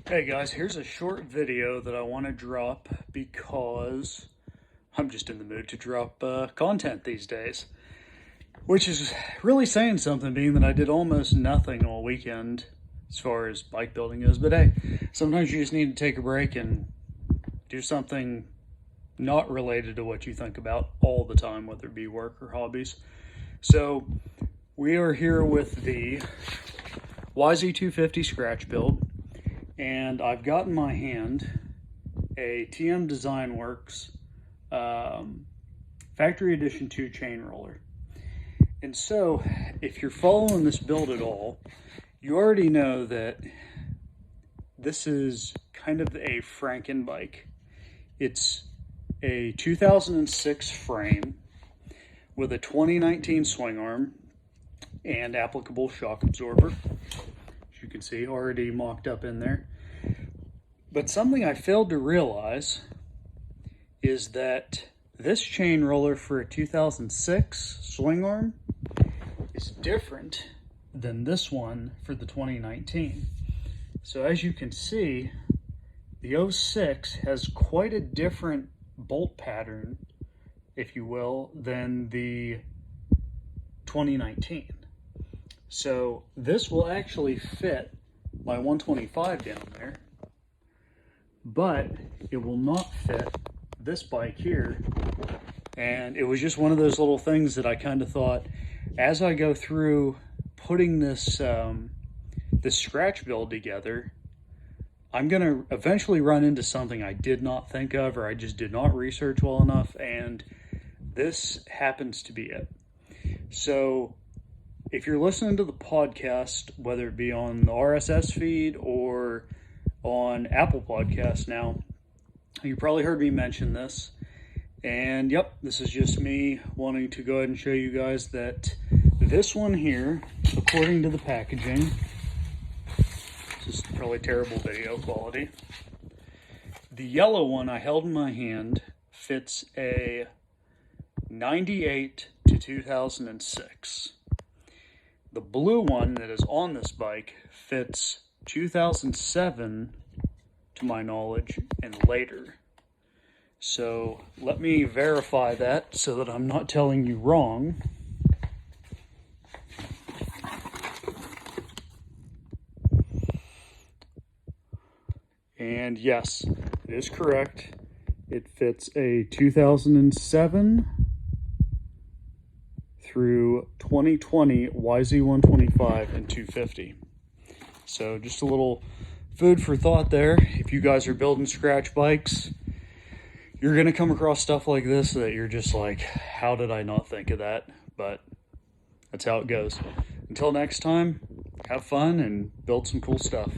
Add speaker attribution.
Speaker 1: Hey guys, here's a short video that I want to drop because I'm just in the mood to drop content these days. Which is really saying something, being that I did almost nothing all weekend as far as bike building goes. But hey, sometimes you just need to take a break and do something not related to what you think about all the time, whether it be work or hobbies. So we are here with the YZ250 Scratch Build. And I've got in my hand a TM Design Works Factory Edition 2 chain roller. And so, if you're following this build at all, you already know that this is kind of a Franken bike. It's a 2006 frame with a 2019 swing arm and applicable shock absorber. You can see already mocked up in there. But something I failed to realize is that this chain roller for a 2006 swing arm is different than this one for the 2019. So as you can see, the 06 has quite a different bolt pattern, if you will, than the 2019. So this will actually fit my 125 down there, but it will not fit this bike here. And it was just one of those little things that I kind of thought, as I go through putting this this scratch build together, I'm gonna eventually run into something I did not think of, or I just did not research well enough, and this happens to be it. So if you're listening to the podcast, whether it be on the RSS feed or on Apple Podcasts now, you probably heard me mention this. And yep, this is just me wanting to go ahead and show you guys that this one here, according to the packaging, this is probably terrible video quality. The yellow one I held in my hand fits a 98 to 2006. The blue one that is on this bike fits 2007, to my knowledge, and later. So let me verify that so that I'm not telling you wrong. And yes, it is correct. It fits a 2007 through 2020 YZ125 and 250. So just a little food for thought there. If you guys are building scratch bikes, you're gonna come across stuff like this that you're just like, how did I not think of that? But that's how it goes. Until next time, have fun and build some cool stuff.